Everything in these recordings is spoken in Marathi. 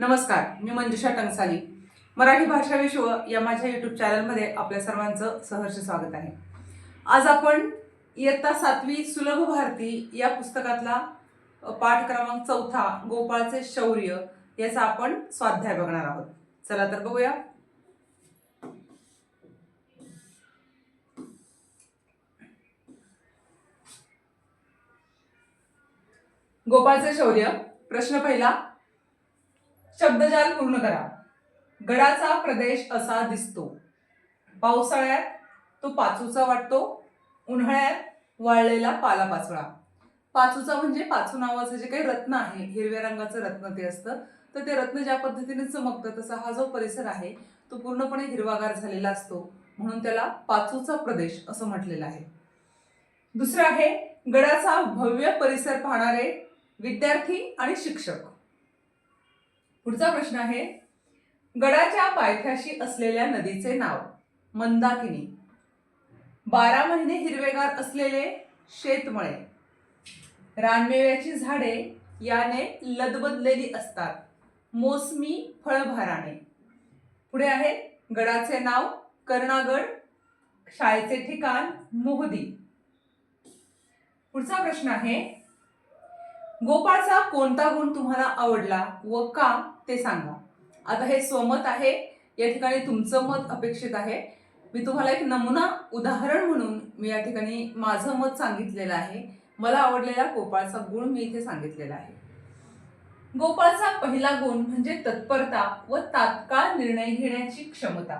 नमस्कार, मी मंजुषा टंकसाली. मराठी भाषा विश्व या माझ्या यूट्यूब चॅनलमध्ये आपल्या सर्वांचं सहर्ष स्वागत आहे. आज आपण इयत्ता 7वी सुलभ भारती या पुस्तकातला पाठ क्रमांक 4 गोपाळचे शौर्य याचा आपण स्वाध्याय बघणार आहोत. चला तर बघूया. गोपाळचे शौर्य. प्रश्न पहिला, शब्दजाल पूर्ण करा. गडाचा प्रदेश असा दिसतो. पावसाळ्यात तो पाचूचा वाटतो, उन्हाळ्यात वाळलेला पालापाचोळा. पाचूचा म्हणजे पाचू नावाचं जे काही रत्न आहे, हिरव्या रंगाचं रत्न ते असतं. तर ते रत्न ज्या पद्धतीने चमकतं तसा हा जो परिसर आहे तो पूर्णपणे हिरवागार झालेला असतो, म्हणून त्याला पाचूचा प्रदेश असं म्हटलेलं आहे. दुसरं आहे, गडाचा भव्य परिसर पाहणारे विद्यार्थी आणि शिक्षक. पुढचा प्रश्न आहे, गडाच्या पायथ्याशी असलेल्या नदीचे नाव. मंदाकिनी. 12 महिने हिरवेगार असलेले शेतमळे. रानमेव्याची झाडे याने लदबदलेली असतात. मोसमी फळभाराने. पुढे आहे, गडाचे नाव कर्णागड. शाळेचे ठिकाण मोहदी. पुढचा प्रश्न आहे, गोपाळचा कोणता गुण तुम्हाला आवडला व का ते सांगा. आता हे स्वमत आहे, या ठिकाणी तुमचं मत अपेक्षित आहे. मी तुम्हाला एक नमुना उदाहरण म्हणून मी या ठिकाणी माझं मत सांगितलेलं आहे. मला आवडलेला गोपाळचा गुण मी इथे सांगितलेला आहे. गोपाळचा पहिला गुण म्हणजे तत्परता व तात्काळ निर्णय घेण्याची क्षमता.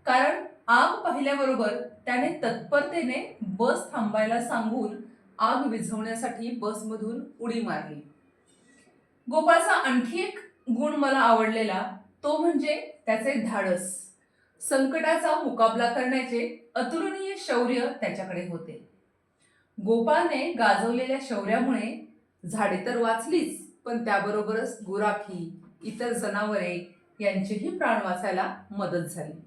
कारण आग पाहिल्याबरोबर त्याने तत्परतेने बस थांबायला सांगून आग विझवण्यासाठी बसमधून उडी मारली. गोपाळचा आणखी एक गुण मला आवडलेला तो म्हणजे त्याचे धाडस. संकटाचा मुकाबला करण्याचे अतुलनीय शौर्य त्याच्याकडे होते. गोपाळने गाजवलेल्या शौर्यामुळे झाडे तर वाचलीच, पण त्याबरोबरच गुराखी, इतर जनावरे यांचेही प्राण वाचायला मदत झाली.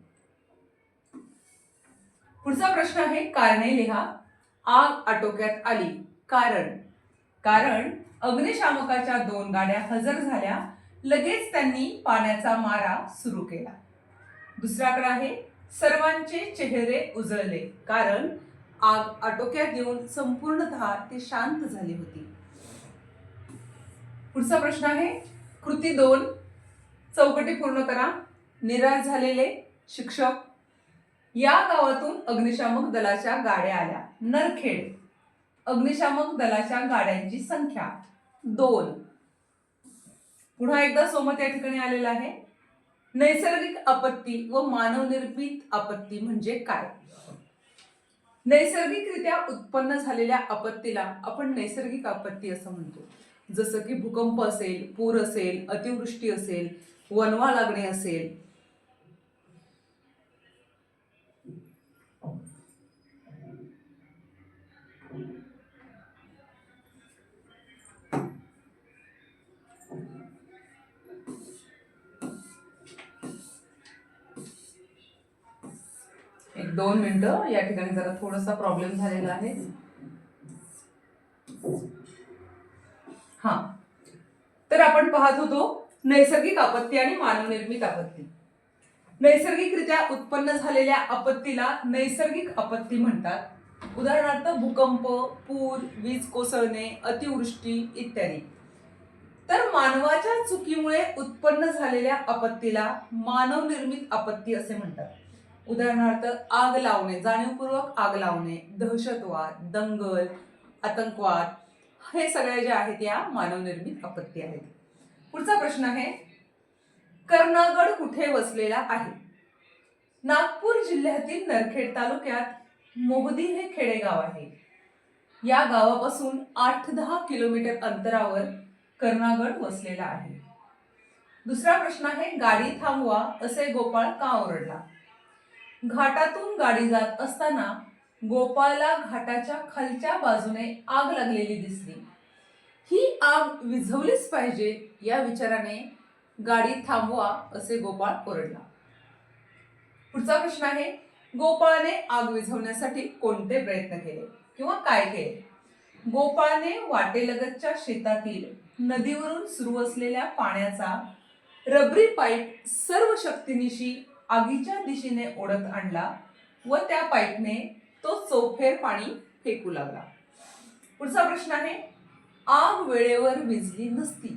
पुढचा प्रश्न आहे, कारणे लिहा. आग आटोक्यात आली. कारण अग्निशामकाच्या 2 गाड्या हजर झाल्या. लगेच त्यांनी पाण्याचा मारा सुरू केला. दुसऱ्याकडे आहे, सर्वांचे चेहरे उजळले. कारण आग आटोक्यात येऊन संपूर्णतः ती शांत झाली होती. पुढचा प्रश्न आहे, कृती 2 चौकटी पूर्ण करा. निराश झालेले शिक्षक. या गावातून अग्निशामक दलाच्या गाड्या आल्या. नरखेड. अग्निशामक दलाच्या गाड्यांची संख्या 2. पुन्हा एकदा सोमत या ठिकाणी आलेला आहे. नैसर्गिक आपत्ती व मानवनिर्मित आपत्ती म्हणजे काय? नैसर्गिकरित्या उत्पन्न झालेल्या आपत्तीला आपण नैसर्गिक आपत्ती असं म्हणतो. जसं की भूकंप असेल, पूर असेल, अतिवृष्टी असेल, वणवा लागणे असेल. एक 2 मिनिटं, या ठिकाणी जरा थोडासा प्रॉब्लेम झालेला आहे. तर आपण पाहत होतो नैसर्गिक आपत्ती आणि मानवनिर्मित आपत्ती. नैसर्गिकरित्या उत्पन्न झालेल्या आपत्तीला नैसर्गिक आपत्ती म्हणतात. उदाहरणार्थ भूकंप, पूर, वीज कोसळणे, अतिवृष्टी इत्यादी. तर मानवाच्या चुकीमुळे उत्पन्न झालेल्या आपत्तीला मानवनिर्मित आपत्ती असे म्हणतात. उदाहरणार्थ आग लावणे, जाणीवपूर्वक आग लावणे, दहशतवाद, दंगल, आतंकवाद, हे सगळे जे आहेत या मानवनिर्मित आपत्ती आहेत. पुढचा प्रश्न आहे, कर्णागड कुठे वसलेला आहे? नागपूर जिल्ह्यातील नरखेड तालुक्यात मोहदी हे खेडेगाव आहे. या गावापासून 8-10 किलोमीटर अंतरावर कर्णागड वसलेला आहे. दुसरा प्रश्न आहे, गाडी थांबवा असे गोपाळ का ओरडला? घाटातून गाडी जात असताना गोपाळला घाटाच्या खालच्या बाजूने आग लागलेली दिसली. ही आग विझवलीच पाहिजे या विचाराने गाडी थांबवा असे गोपाळ ओरडला. पुढचा प्रश्न आहे, गोपाळने आग विझवण्यासाठी कोणते प्रयत्न केले किंवा काय केले? गोपाळने वाटेलगतच्या शेतातील नदीवरून सुरू असलेल्या पाण्याचा रबरी पाईप सर्व शक्तीनिशी आगीच्या दिशेने ओढत आणला व त्या पाईपने तो चौफेर पाणी फेकू लागला. पुढचा प्रश्न आहे, आग वेळेवर विझली नसती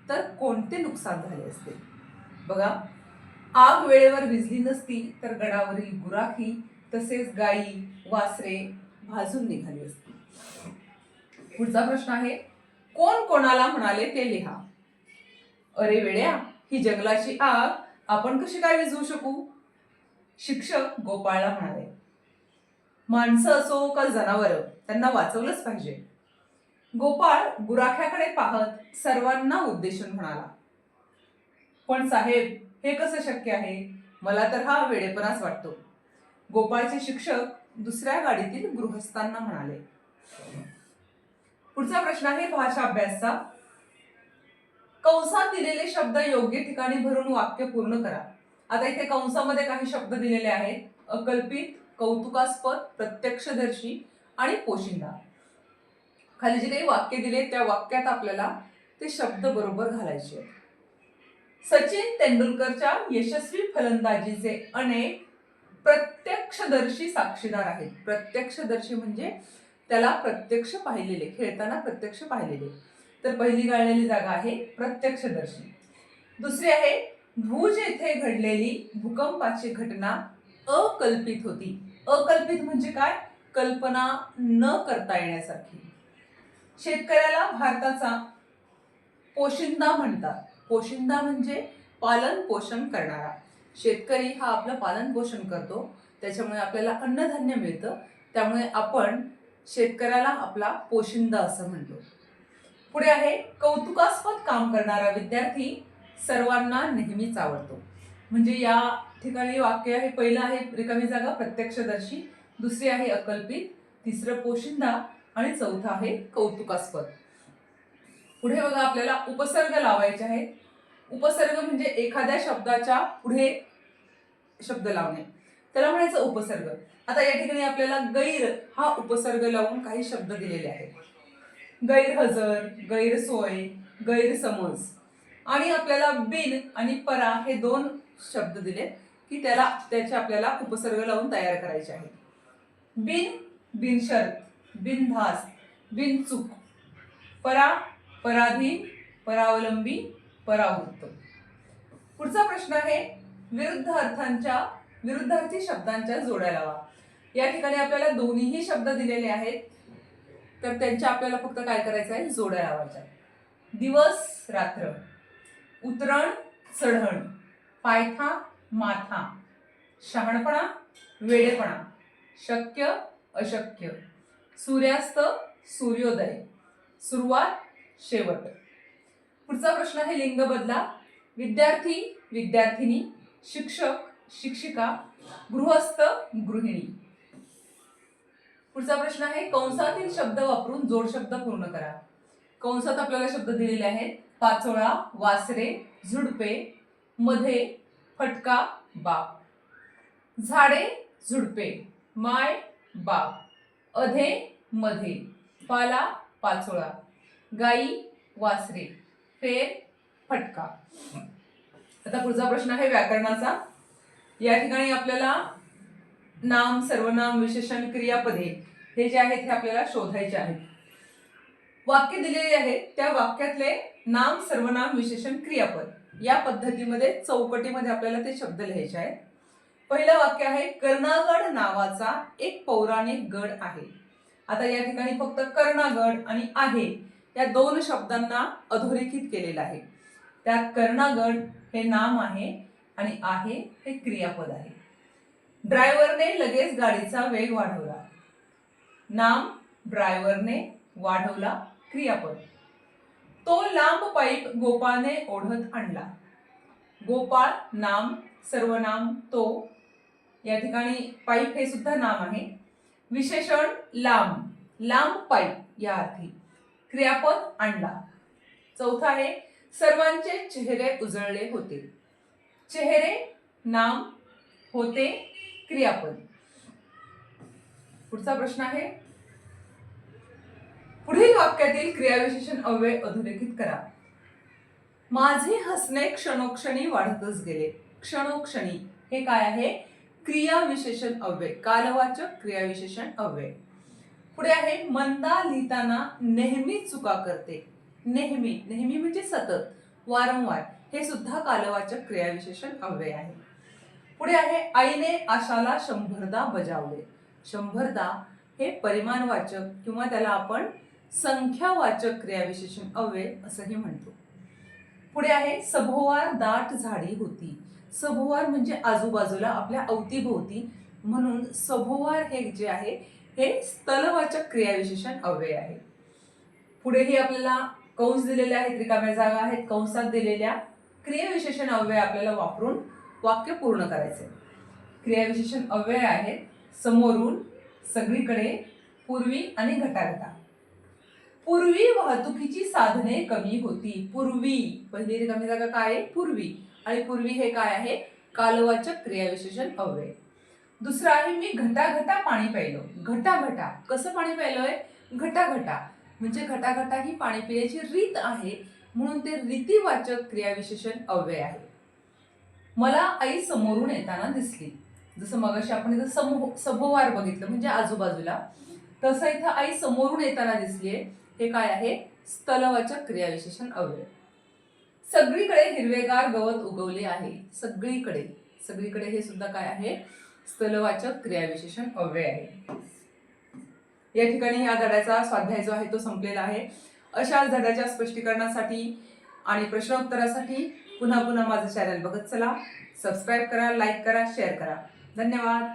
तर कोणते नुकसान झाले असते? बघा, आग वेळेवर विझली नसती तर गडावरील गुराखी तसेच गायी वासरे भाजून निघाली असती. पुढचा प्रश्न आहे, कोण कोणाला म्हणाले ते लिहा. अरे वेड्या, ही जंगलाची आग आपण कशी काय विझवू शकू? शिक्षक गोपाळला म्हणाले. माणसं असो का जनावर, त्यांना वाचवलंच पाहिजे. गोपाळ गुराख्याकडे पाहत सर्वांना उद्देशून म्हणाला, पण साहेब, हे कसं शक्य आहे? मला तर हा वेडेपणाच वाटतो. गोपाळचे शिक्षक दुसऱ्या गाडीतील गृहस्थांना म्हणाले. पुढचा प्रश्न आहे भाषा अभ्यासचा. कंसात दिलेले शब्द योग्य ठिकाणी भरून वाक्य पूर्ण करा. आता इथे कंसामध्ये काही शब्द दिलेले आहेत. अकल्पित, कौतुकास्पद, प्रत्यक्षदर्शी आणि पोशिंदा. खाली जे काही वाक्य दिले त्या वाक्यात आपल्याला ते शब्द बरोबर घालायचे. सचिन तेंडुलकरच्या यशस्वी फलंदाजीचे अनेक प्रत्यक्षदर्शी साक्षीदार आहेत. प्रत्यक्षदर्शी म्हणजे त्याला प्रत्यक्ष पाहिलेले, खेळताना प्रत्यक्ष पाहिलेले. तर पहिली गाळलेली जागा आहे प्रत्यक्षदर्शी. दुसरी आहे, भुज येथे घडलेली भूकंपाची घटना अकल्पित होती. अकल्पित म्हणजे काय? कल्पना न करता येण्यासारखी. शेतकऱ्याला भारताचा पोशिंदा म्हणतात. पोशिंदा म्हणजे पालन पोषण करणारा. शेतकरी हा आपलं पालन पोषण करतो, त्याच्यामुळे आपल्याला अन्नधान्य मिळतं, त्यामुळे आपण शेतकऱ्याला आपला पोशिंदा असं म्हणतो. पुढे आहे, कौतुकास्पद काम करणारा विद्यार्थी सर्वांना नेहमीच आवडतो. म्हणजे या ठिकाणी वाक्य आहे, पहिलं आहे रिकामी जागा प्रत्यक्षदर्शी, दुसरी आहे अकल्पित, तिसरं पोशिंदा आणि चौथा आहे कौतुकास्पद. पुढे बघा, आपल्याला उपसर्ग लावायचे आहेत. उपसर्ग म्हणजे एखाद्या शब्दाच्या पुढे शब्द लावणे, त्याला म्हणायचं उपसर्ग. आता या ठिकाणी आपल्याला गैर हा उपसर्ग लावून काही शब्द दिलेले आहेत. गैरहजर, गैरसोय, गैरसमज. आणि आपल्याला बिन आणि परा हे दोन शब्द दिले की त्याचे आपल्याला उपसर्ग लावून तयार करायचे आहेत. बिन, बिनशर्त, बिनधास्त, बिनचूक. परा, पराधीन, परावलंबी, परावृत्त. पुढचा प्रश्न आहे, विरुद्धार्थी शब्दांच्या जोड्या लावा. या ठिकाणी आपल्याला दोन्हीही शब्द दिलेले आहेत, तर त्यांच्या आपल्याला फक्त काय करायचं आहे, जोड्या लावायच्या. दिवस रात्र, उतरण चढण, पायथा माथा, शहाणपणा वेडेपणा, शक्य अशक्य, सूर्यास्त सूर्योदय, सुरुवात शेवट. पुढचा प्रश्न आहे, लिंग बदला. विद्यार्थी विद्यार्थिनी, शिक्षक शिक्षिका, गृहस्थ गृहिणी. पुढचा प्रश्न आहे, कंसातील शब्द वापरून जोड शब्द पूर्ण करा. कंसात आपल्याला शब्द दिलेले आहेत. पाचोळा, वासरे, झुडपे, मध्ये, फटका, बाप. झाडे, झुडपे, माय, बाप, अधे, मध्ये, पाला, पाचोळा, गाई, वासरे, फेर, फटका. आता पुढचा प्रश्न आहे व्याकरणाचा. या ठिकाणी आपल्याला नाम, सर्वनाम, विशेषण, क्रियापदे हे जे आहेत हे आपल्याला शोधायचे आहेत. वाक्य दिलेले आहेत, त्या वाक्यातले नाम, सर्वनाम, विशेषण, क्रियापद या पद्धतीमध्ये चौकटीमध्ये आपल्याला ते शब्द लिहायचे आहेत. पहिलं वाक्य आहे, कर्णागड नावाचा एक पौराणिक गड आहे. आता या ठिकाणी फक्त कर्णागड आणि आहे या दोन शब्दांना अधोरेखित केलेलं आहे. त्यात कर्णागड हे नाम आहे आणि आहे हे क्रियापद आहे. ड्रायव्हरने लगेच गाडीचा वेग वाढवला. नाम, ड्रायव्हरने, वाढवला, क्रियापद. तो लांब पाईप गोपाळने ओढत आणला. गोपाळ नाम, सर्वनाम तो. या ठिकाणी पाईप हे सुद्धा नाम आहे. विशेषण लांब, लांब पाईप या अर्थी. क्रियापद आणला. चौथा आहे, सर्वांचे चेहरे उजळले होते. चेहरे नाम, होते क्रियापद. पुढचा प्रश्न आहे, पुढील वाक्यातील क्रियाविशेषण अव्यय अधोरेखित करा. माझे हसणे क्षणोक्षणी वाढतच गेले. क्षणोक्षणी हे काय आहे? क्रियाविशेषण अव्यय, कालवाचक क्रियाविशेषण अव्यय. पुढे आहे मंदा लिहिताना नेहमी चुका करते. नेहमी, नेहमी म्हणजे सतत, वारंवार, हे सुद्धा कालवाचक क्रियाविशेषण अव्यय आहे. पुढे आहे आईने आशाला 100दा बजावले. 100दा हे परिमाणवाचक किंवा त्याला आपण संख्यावाचक क्रियाविशेषण अव्यय असंही म्हणतो. पुढे आहे सभोवार दाट झाडी होती. सभोवार म्हणजे आजूबाजूला, आपल्या अवतीभोवती, म्हणून सभोवार हे जे आहे हे स्थलवाचक क्रियाविशेषण अव्यय आहे. पुढेही आपल्याला कंस दिलेले आहेत, रिकाम्या जागा आहेत, कंसात दिलेल्या क्रियाविशेषण अव्यय आपल्याला वापरून वाक्य पूर्ण करायचे. क्रियाविशेषण अव्यय आहेत समोरून, सगळीकडे, पूर्वी आणि घटाघटा. पूर्वी वाहतुकीची साधने कमी होती. पूर्वी, पहिली रिकामी जागा काय आहे? पूर्वी. आणि पूर्वी हे काय आहे? कालवाचक क्रियाविशेषण अव्यय. दुसरं आहे मी घटाघटा पाणी प्यायलो. घटाघटा, कसं पाणी प्यायलोय? घटाघटा, म्हणजे घटाघटा ही पाणी पिण्याची रीत आहे, म्हणून ते रीतीवाचक क्रियाविशेषण अव्यय आहे. मला आई समोरून येताना दिसली. जसं मगाशी आपण इथं सभोवार बघितलं म्हणजे आजूबाजूला, तसं इथं आई समोरून येताना दिसलीये, हे काय आहे? स्थलवाचक क्रियाविशेषण अव्यय. सगळीकडे हिरवेगार गवत उगवले आहे. सगळीकडे, सगळीकडे हे सुद्धा काय आहे? स्थलवाचक क्रियाविशेषण अव्यय आहे. या ठिकाणी या धड्याचा स्वाध्याय जो आहे तो संपलेला आहे. अशाच धड्याच्या स्पष्टीकरणासाठी आणि प्रश्नोत्तरासाठी पुन्हा पुन्हा माझं चॅनल बघत चला. सबस्क्राईब करा, लाईक करा, शेअर करा. धन्यवाद.